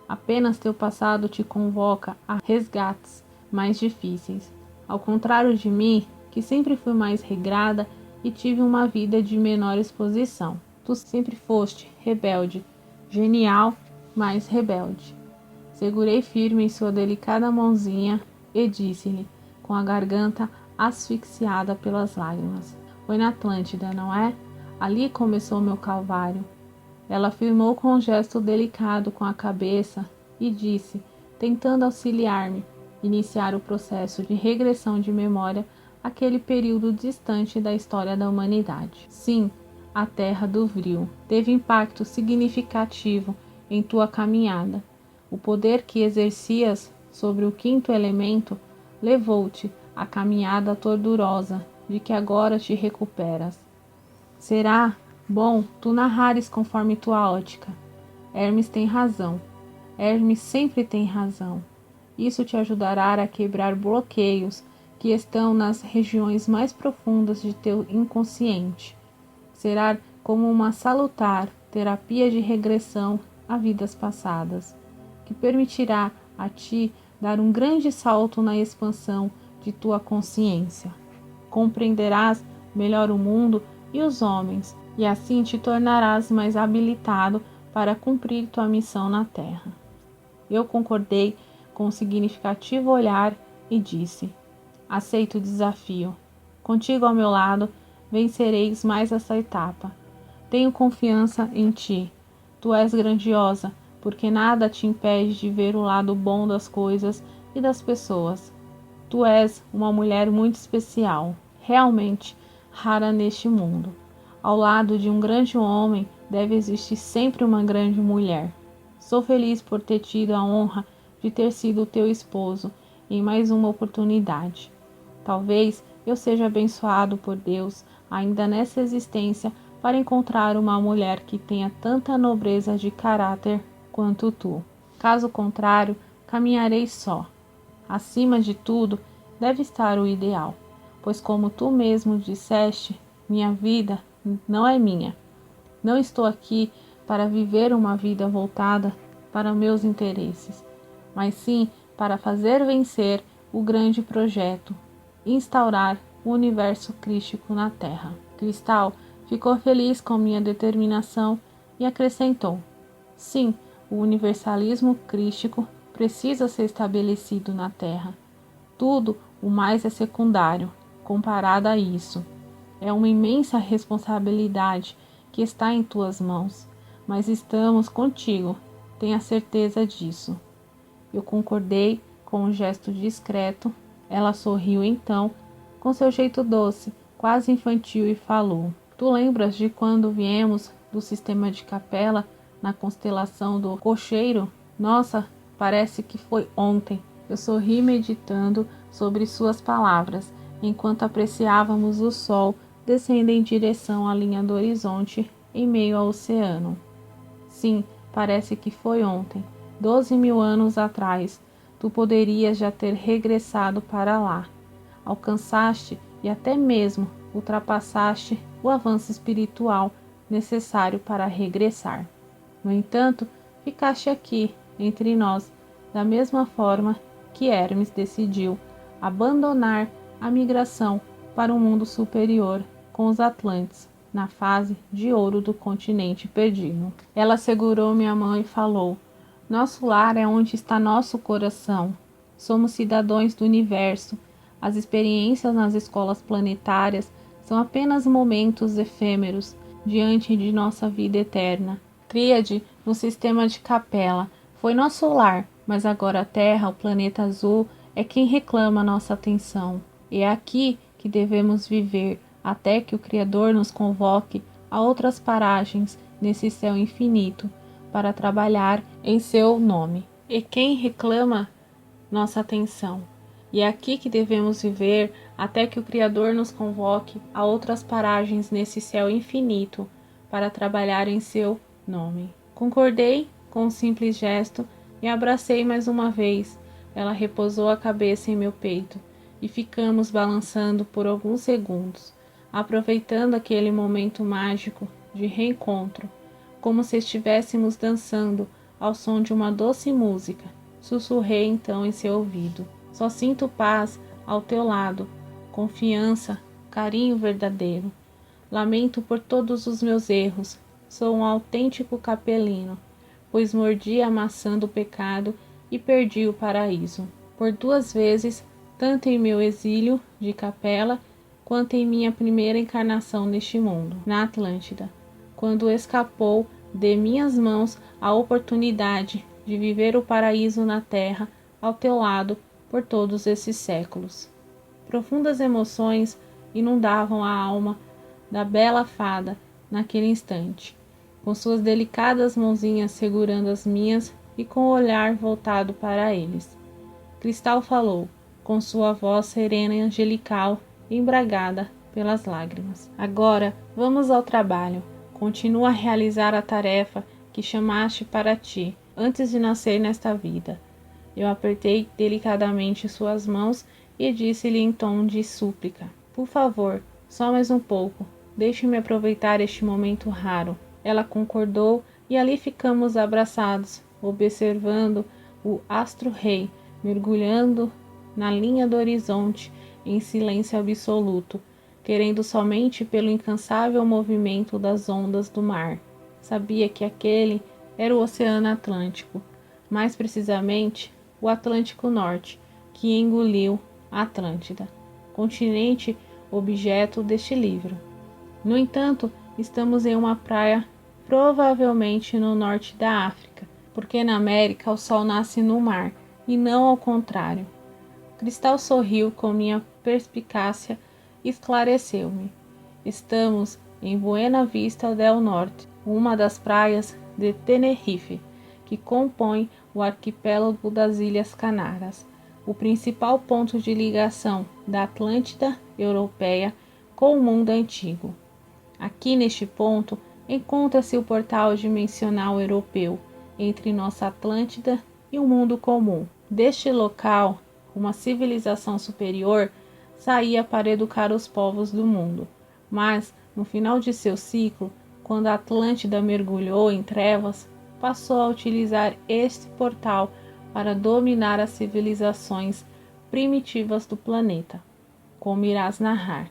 Apenas teu passado te convoca a resgates mais difíceis. Ao contrário de mim, que sempre fui mais regrada e tive uma vida de menor exposição. Tu sempre foste rebelde, genial, mas rebelde. Segurei firme em sua delicada mãozinha e disse-lhe, com a garganta asfixiada pelas lágrimas: foi na Atlântida, não é? Ali começou meu calvário. Ela afirmou com um gesto delicado com a cabeça e disse, tentando auxiliar-me, iniciar o processo de regressão de memória àquele período distante da história da humanidade. Sim, a Terra do Vril teve impacto significativo em tua caminhada. O poder que exercias sobre o quinto elemento levou-te à caminhada torturosa de que agora te recuperas. Será bom tu narrares conforme tua ótica. Hermes tem razão. Hermes sempre tem razão. Isso te ajudará a quebrar bloqueios que estão nas regiões mais profundas de teu inconsciente. Será como uma salutar terapia de regressão a vidas passadas, que permitirá a ti dar um grande salto na expansão de tua consciência. Compreenderás melhor o mundo e os homens, e assim te tornarás mais habilitado para cumprir tua missão na Terra. Eu concordei com um significativo olhar e disse: aceito o desafio. Contigo ao meu lado, vencereis mais essa etapa. Tenho confiança em ti. Tu és grandiosa, porque nada te impede de ver o lado bom das coisas e das pessoas. Tu és uma mulher muito especial, realmente rara neste mundo. Ao lado de um grande homem deve existir sempre uma grande mulher. Sou feliz por ter tido a honra de ter sido teu esposo em mais uma oportunidade. Talvez eu seja abençoado por Deus ainda nessa existência para encontrar uma mulher que tenha tanta nobreza de caráter quanto tu. Caso contrário, caminharei só. Acima de tudo, deve estar o ideal, pois como tu mesmo disseste, minha vida não é minha. Não estou aqui para viver uma vida voltada para meus interesses, mas sim para fazer vencer o grande projeto, instaurar o universo crístico na Terra. Cristal ficou feliz com minha determinação e acrescentou: sim, o universalismo crístico precisa ser estabelecido na Terra. Tudo o mais é secundário comparado a isso. É uma imensa responsabilidade que está em tuas mãos, mas estamos contigo, tenha certeza disso. Eu concordei com um gesto discreto. Ela sorriu então, com seu jeito doce, quase infantil, e falou: Tu lembras de quando viemos do sistema de Capela na constelação do Cocheiro? Nossa, parece que foi ontem. Eu sorri meditando sobre suas palavras, enquanto apreciávamos o sol descendo em direção à linha do horizonte em meio ao oceano. Sim, parece que foi ontem. 12.000 anos atrás, tu poderias já ter regressado para lá. Alcançaste e até mesmo ultrapassaste o avanço espiritual necessário para regressar. No entanto, ficaste aqui, entre nós, da mesma forma que Hermes decidiu abandonar a migração para um mundo superior com os Atlantes, na fase de ouro do continente perdido. Ela segurou minha mão e falou: Nosso lar é onde está nosso coração. Somos cidadãos do universo. As experiências nas escolas planetárias são apenas momentos efêmeros diante de nossa vida eterna. Tríade no sistema de Capela foi nosso lar, mas agora a Terra, o planeta azul, é quem reclama nossa atenção. E é aqui que devemos viver, até que o Criador nos convoque a outras paragens nesse céu infinito, para trabalhar em seu nome. E quem reclama nossa atenção? E é aqui que devemos viver, até que o Criador nos convoque a outras paragens nesse céu infinito, para trabalhar em seu nome. Concordei com um simples gesto e abracei mais uma vez. Ela repousou a cabeça em meu peito e ficamos balançando por alguns segundos, aproveitando aquele momento mágico de reencontro, como se estivéssemos dançando ao som de uma doce música. Sussurrei então em seu ouvido: Só sinto paz ao teu lado, confiança, carinho verdadeiro. Lamento por todos os meus erros. Sou um autêntico capelino, pois mordi a maçã do pecado e perdi o paraíso. Por 2 vezes, tanto em meu exílio de Capela, quanto em minha primeira encarnação neste mundo, na Atlântida, quando escapou de minhas mãos a oportunidade de viver o paraíso na terra ao teu lado por todos esses séculos. Profundas emoções inundavam a alma da bela fada naquele instante, com suas delicadas mãozinhas segurando as minhas e com o olhar voltado para eles. Cristal falou, com sua voz serena e angelical, embragada pelas lágrimas. Agora vamos ao trabalho. Continua a realizar a tarefa que chamaste para ti, antes de nascer nesta vida. Eu apertei delicadamente suas mãos e disse-lhe em tom de súplica: Por favor, só mais um pouco. Deixe-me aproveitar este momento raro. Ela concordou e ali ficamos abraçados, observando o astro-rei mergulhando na linha do horizonte em silêncio absoluto, querendo somente pelo incansável movimento das ondas do mar. Sabia que aquele era o Oceano Atlântico, mais precisamente o Atlântico Norte, que engoliu a Atlântida, continente objeto deste livro. No entanto, estamos em uma praia provavelmente no norte da África, porque na América o sol nasce no mar, e não ao contrário. Cristal sorriu com minha perspicácia e esclareceu-me. Estamos em Buena Vista del Norte, uma das praias de Tenerife, que compõe o arquipélago das Ilhas Canárias, o principal ponto de ligação da Atlântida europeia com o mundo antigo. Aqui neste ponto encontra-se o portal dimensional europeu entre nossa Atlântida e o mundo comum. Deste local, uma civilização superior saía para educar os povos do mundo, mas no final de seu ciclo, quando a Atlântida mergulhou em trevas, passou a utilizar este portal para dominar as civilizações primitivas do planeta, como irás narrar.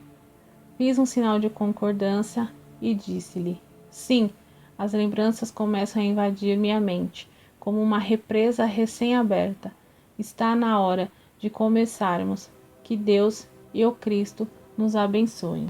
Fiz um sinal de concordância e disse-lhe: Sim, as lembranças começam a invadir minha mente, como uma represa recém-aberta. Está na hora de começarmos. Que Deus e o Cristo nos abençoem.